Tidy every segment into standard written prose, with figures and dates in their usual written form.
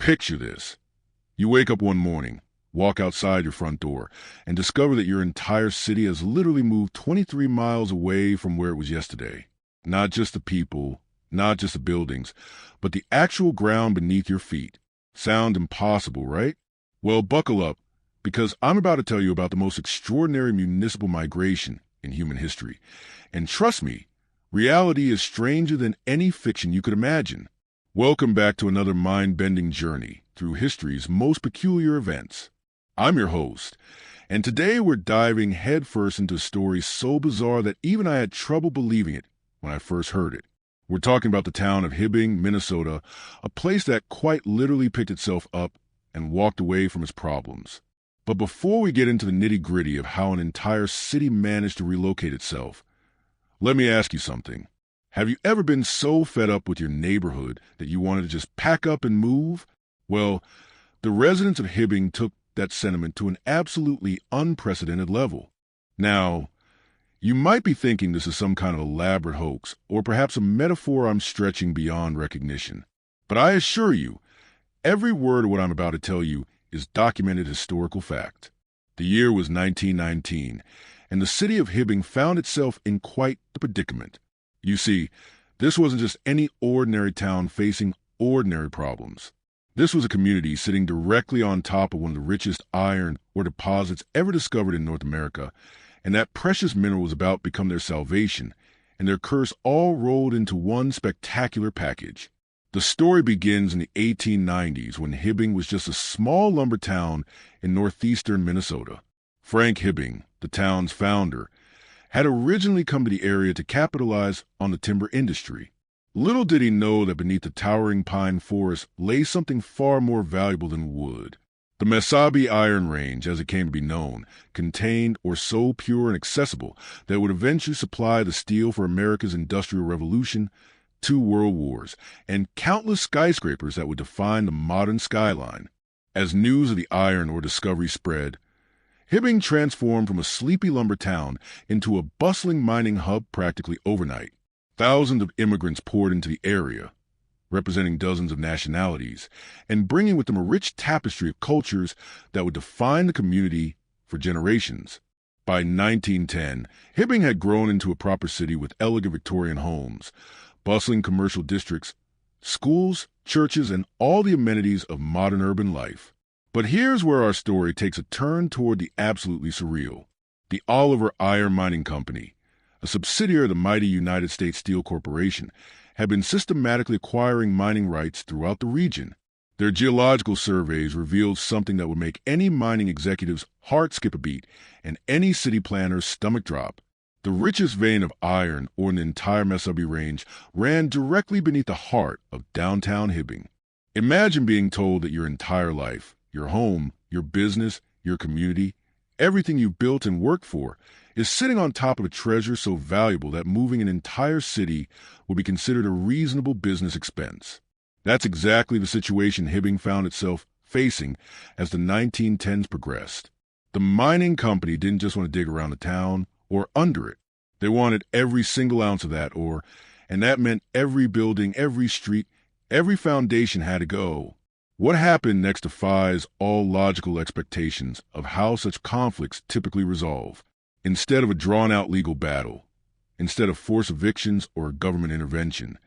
Picture this. You wake up one morning, walk outside your front door, and discover that your entire city has literally moved 23 miles away from where it was yesterday. Not just the people, not just the buildings, but the actual ground beneath your feet. Sound impossible, right? Well, buckle up, because I'm about to tell you about the most extraordinary municipal migration in human history. And trust me, reality is stranger than any fiction you could imagine. Welcome back to another mind-bending journey through history's most peculiar events. I'm your host, and today we're diving headfirst into a story so bizarre that even I had trouble believing it when I first heard it. We're talking about the town of Hibbing, Minnesota, a place that quite literally picked itself up and walked away from its problems. But before we get into the nitty-gritty of how an entire city managed to relocate itself, let me ask you something. Have you ever been so fed up with your neighborhood that you wanted to just pack up and move? Well, the residents of Hibbing took that sentiment to an absolutely unprecedented level. Now, you might be thinking this is some kind of elaborate hoax, or perhaps a metaphor I'm stretching beyond recognition. But I assure you, every word of what I'm about to tell you is documented historical fact. The year was 1919, and the city of Hibbing found itself in quite the predicament. You see, this wasn't just any ordinary town facing ordinary problems. This was a community sitting directly on top of one of the richest iron ore deposits ever discovered in North America, and that precious mineral was about to become their salvation, and their curse all rolled into one spectacular package. The story begins in the 1890s when Hibbing was just a small lumber town in northeastern Minnesota. Frank Hibbing, the town's founder, had originally come to the area to capitalize on the timber industry. Little did he know that beneath the towering pine forest lay something far more valuable than wood. The Mesabi Iron Range, as it came to be known, contained ore so pure and accessible that it would eventually supply the steel for America's Industrial Revolution, 2 world wars, and countless skyscrapers that would define the modern skyline. As news of the iron ore discovery spread, Hibbing transformed from a sleepy lumber town into a bustling mining hub practically overnight. Thousands of immigrants poured into the area, representing dozens of nationalities, and bringing with them a rich tapestry of cultures that would define the community for generations. By 1910, Hibbing had grown into a proper city with elegant Victorian homes, bustling commercial districts, schools, churches, and all the amenities of modern urban life. But here's where our story takes a turn toward the absolutely surreal. The Oliver Iron Mining Company, a subsidiary of the mighty United States Steel Corporation, had been systematically acquiring mining rights throughout the region. Their geological surveys revealed something that would make any mining executive's heart skip a beat and any city planner's stomach drop. The richest vein of iron ore in the entire Mesabi Range ran directly beneath the heart of downtown Hibbing. Imagine being told that your entire life, your home, your business, your community, everything you've built and worked for, is sitting on top of a treasure so valuable that moving an entire city will be considered a reasonable business expense. That's exactly the situation Hibbing found itself facing as the 1910s progressed. The mining company didn't just want to dig around the town or under it. They wanted every single ounce of that ore, and that meant every building, every street, every foundation had to go. What happened next defies all logical expectations of how such conflicts typically resolve. Instead of a drawn-out legal battle, instead of forced evictions or government intervention,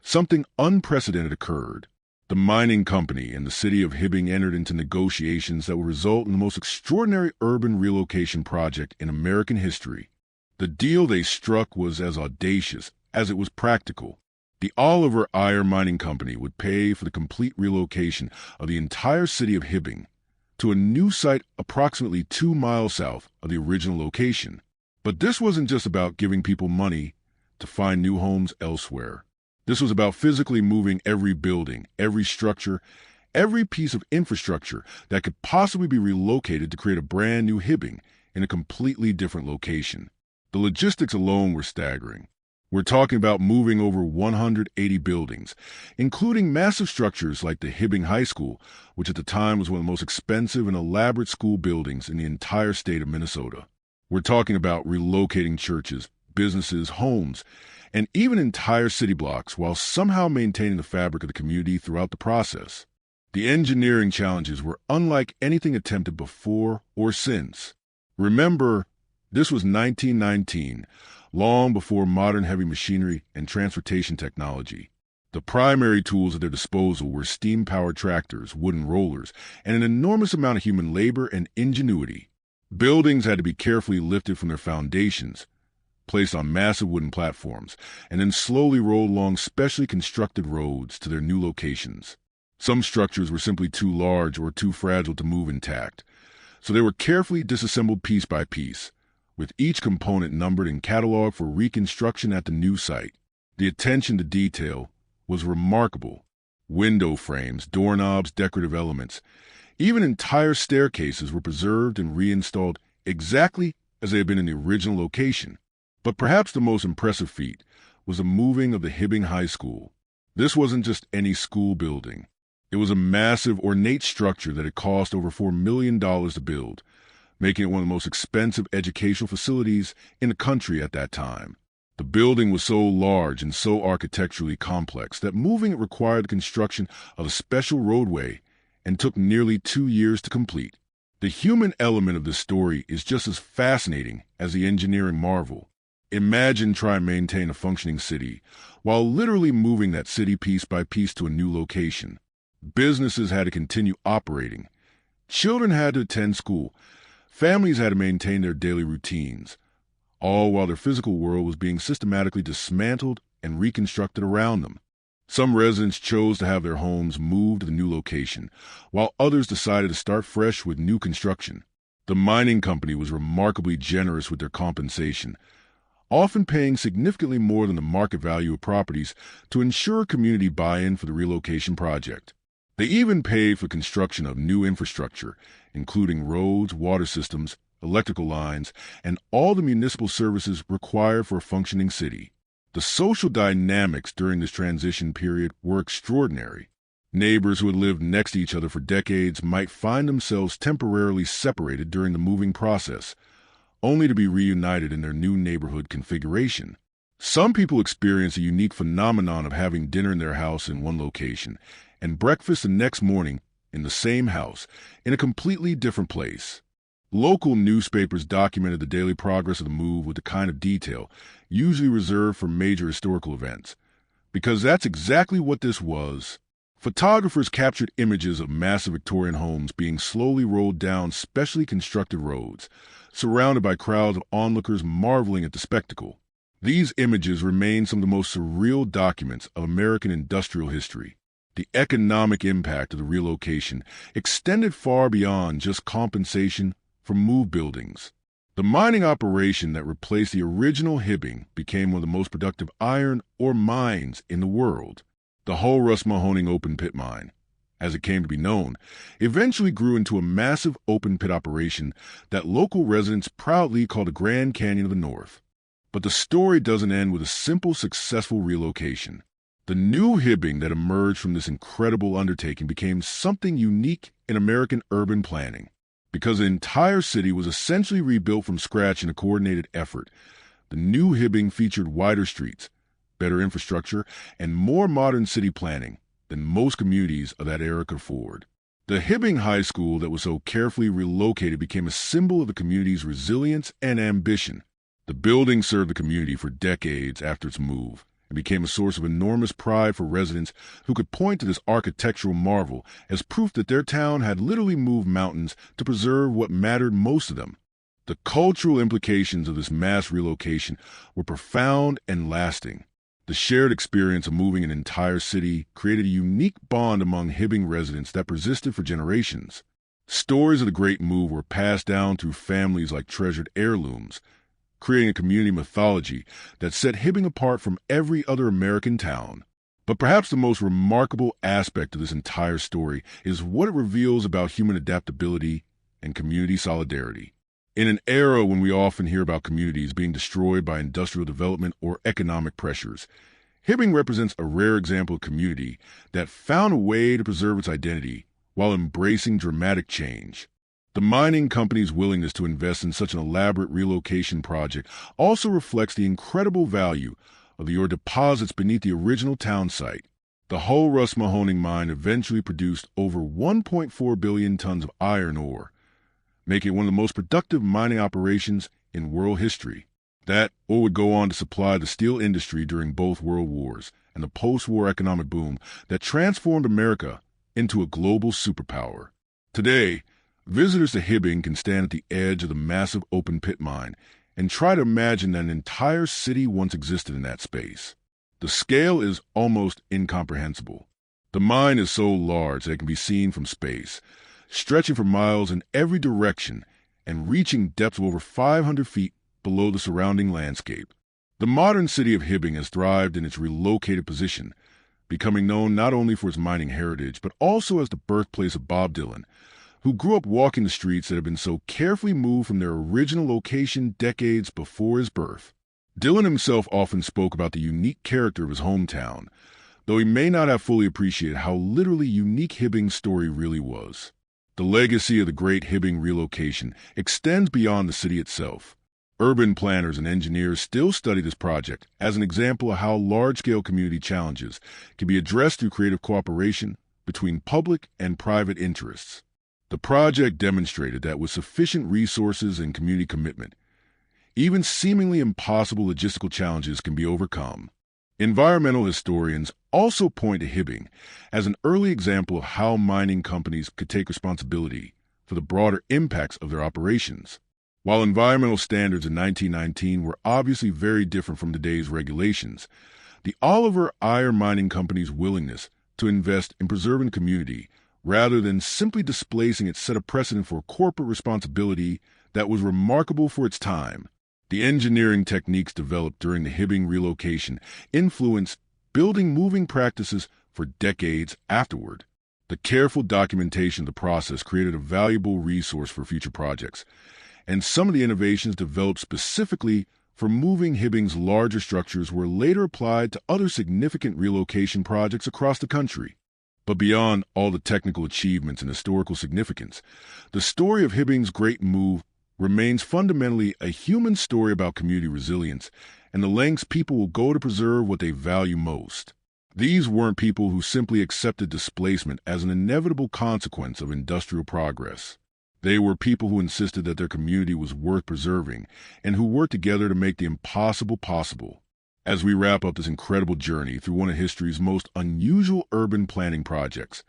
something unprecedented occurred. The mining company and the city of Hibbing entered into negotiations that would result in the most extraordinary urban relocation project in American history. The deal they struck was as audacious as it was practical. The Oliver Iron Mining Company would pay for the complete relocation of the entire city of Hibbing to a new site approximately 2 miles south of the original location. But this wasn't just about giving people money to find new homes elsewhere. This was about physically moving every building, every structure, every piece of infrastructure that could possibly be relocated to create a brand new Hibbing in a completely different location. The logistics alone were staggering. We're talking about moving over 180 buildings, including massive structures like the Hibbing High School, which at the time was one of the most expensive and elaborate school buildings in the entire state of Minnesota. We're talking about relocating churches, businesses, homes, and even entire city blocks while somehow maintaining the fabric of the community throughout the process. The engineering challenges were unlike anything attempted before or since. Remember, this was 1919, long before modern heavy machinery and transportation technology. The primary tools at their disposal were steam-powered tractors, wooden rollers, and an enormous amount of human labor and ingenuity. Buildings had to be carefully lifted from their foundations, placed on massive wooden platforms, and then slowly rolled along specially constructed roads to their new locations. Some structures were simply too large or too fragile to move intact, so they were carefully disassembled piece by piece, with each component numbered and cataloged for reconstruction at the new site. The attention to detail was remarkable. Window frames, doorknobs, decorative elements, even entire staircases were preserved and reinstalled exactly as they had been in the original location. But perhaps the most impressive feat was the moving of the Hibbing High School. This wasn't just any school building. It was a massive, ornate structure that had cost over $4 million to build, making it one of the most expensive educational facilities in the country at that time. The building was so large and so architecturally complex that moving it required the construction of a special roadway and took nearly 2 years to complete. The human element of this story is just as fascinating as the engineering marvel. Imagine trying to maintain a functioning city while literally moving that city piece by piece to a new location. Businesses had to continue operating. Children had to attend school. Families had to maintain their daily routines, all while their physical world was being systematically dismantled and reconstructed around them. Some residents chose to have their homes moved to the new location, while others decided to start fresh with new construction. The mining company was remarkably generous with their compensation, often paying significantly more than the market value of properties to ensure community buy-in for the relocation project. They even paid for construction of new infrastructure, including roads, water systems, electrical lines, and all the municipal services required for a functioning city. The social dynamics during this transition period were extraordinary. Neighbors who had lived next to each other for decades might find themselves temporarily separated during the moving process, only to be reunited in their new neighborhood configuration. Some people experience a unique phenomenon of having dinner in their house in one location and breakfast the next morning in the same house in a completely different place. Local newspapers documented the daily progress of the move with the kind of detail usually reserved for major historical events, because that's exactly what this was. Photographers captured images of massive Victorian homes being slowly rolled down specially constructed roads, surrounded by crowds of onlookers marveling at the spectacle. These images remain some of the most surreal documents of American industrial history. The economic impact of the relocation extended far beyond just compensation for moved buildings. The mining operation that replaced the original Hibbing became one of the most productive iron ore mines in the world. The Hull Rust Mahoning open pit mine, as it came to be known, eventually grew into a massive open pit operation that local residents proudly called the Grand Canyon of the North. But the story doesn't end with a simple, successful relocation. The new Hibbing that emerged from this incredible undertaking became something unique in American urban planning. Because the entire city was essentially rebuilt from scratch in a coordinated effort, the new Hibbing featured wider streets, better infrastructure, and more modern city planning than most communities of that era could afford. The Hibbing High School that was so carefully relocated became a symbol of the community's resilience and ambition. The building served the community for decades after its move and became a source of enormous pride for residents who could point to this architectural marvel as proof that their town had literally moved mountains to preserve what mattered most to them. The cultural implications of this mass relocation were profound and lasting. The shared experience of moving an entire city created a unique bond among Hibbing residents that persisted for generations. Stories of the Great Move were passed down through families like treasured heirlooms, creating a community mythology that set Hibbing apart from every other American town. But perhaps the most remarkable aspect of this entire story is what it reveals about human adaptability and community solidarity. In an era when we often hear about communities being destroyed by industrial development or economic pressures, Hibbing represents a rare example of community that found a way to preserve its identity while embracing dramatic change. The mining company's willingness to invest in such an elaborate relocation project also reflects the incredible value of the ore deposits beneath the original town site. The Hull Rust Mahoning mine eventually produced over 1.4 billion tons of iron ore, making it one of the most productive mining operations in world history. That ore would go on to supply the steel industry during both world wars and the post-war economic boom that transformed America into a global superpower. Today, visitors to Hibbing can stand at the edge of the massive open-pit mine and try to imagine that an entire city once existed in that space. The scale is almost incomprehensible. The mine is so large that it can be seen from space, stretching for miles in every direction and reaching depths of over 500 feet below the surrounding landscape. The modern city of Hibbing has thrived in its relocated position, becoming known not only for its mining heritage, but also as the birthplace of Bob Dylan, who grew up walking the streets that had been so carefully moved from their original location decades before his birth. Dylan himself often spoke about the unique character of his hometown, though he may not have fully appreciated how literally unique Hibbing's story really was. The legacy of the great Hibbing relocation extends beyond the city itself. Urban planners and engineers still study this project as an example of how large-scale community challenges can be addressed through creative cooperation between public and private interests. The project demonstrated that with sufficient resources and community commitment, even seemingly impossible logistical challenges can be overcome. Environmental historians also point to Hibbing as an early example of how mining companies could take responsibility for the broader impacts of their operations. While environmental standards in 1919 were obviously very different from today's regulations, the Oliver Iron Mining Company's willingness to invest in preserving the community rather than simply displacing it set a precedent for corporate responsibility that was remarkable for its time. The engineering techniques developed during the Hibbing relocation influenced building moving practices for decades afterward. The careful documentation of the process created a valuable resource for future projects, and some of the innovations developed specifically for moving Hibbing's larger structures were later applied to other significant relocation projects across the country. But beyond all the technical achievements and historical significance, the story of Hibbing's great move remains fundamentally a human story about community resilience and the lengths people will go to preserve what they value most. These weren't people who simply accepted displacement as an inevitable consequence of industrial progress. They were people who insisted that their community was worth preserving and who worked together to make the impossible possible. As we wrap up this incredible journey through one of history's most unusual urban planning projects,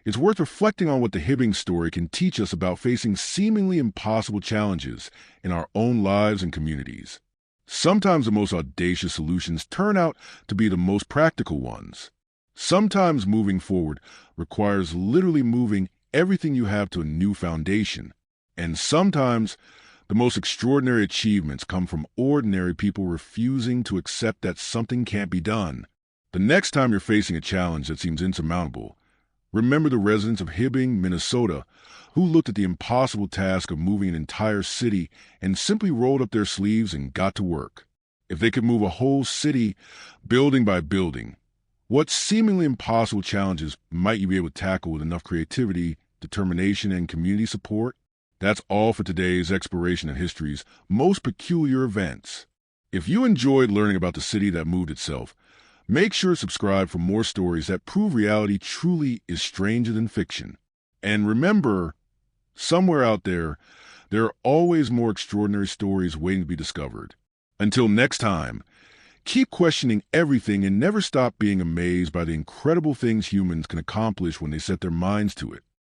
it's worth reflecting on what the Hibbing story can teach us about facing seemingly impossible challenges in our own lives and communities. Sometimes the most audacious solutions turn out to be the most practical ones. Sometimes moving forward requires literally moving everything you have to a new foundation. And sometimes the most extraordinary achievements come from ordinary people refusing to accept that something can't be done. The next time you're facing a challenge that seems insurmountable, remember the residents of Hibbing, Minnesota, who looked at the impossible task of moving an entire city and simply rolled up their sleeves and got to work. If they could move a whole city, building by building, what seemingly impossible challenges might you be able to tackle with enough creativity, determination, and community support? That's all for today's exploration of history's most peculiar events. If you enjoyed learning about the city that moved itself, make sure to subscribe for more stories that prove reality truly is stranger than fiction. And remember, somewhere out there are always more extraordinary stories waiting to be discovered. Until next time, keep questioning everything and never stop being amazed by the incredible things humans can accomplish when they set their minds to it.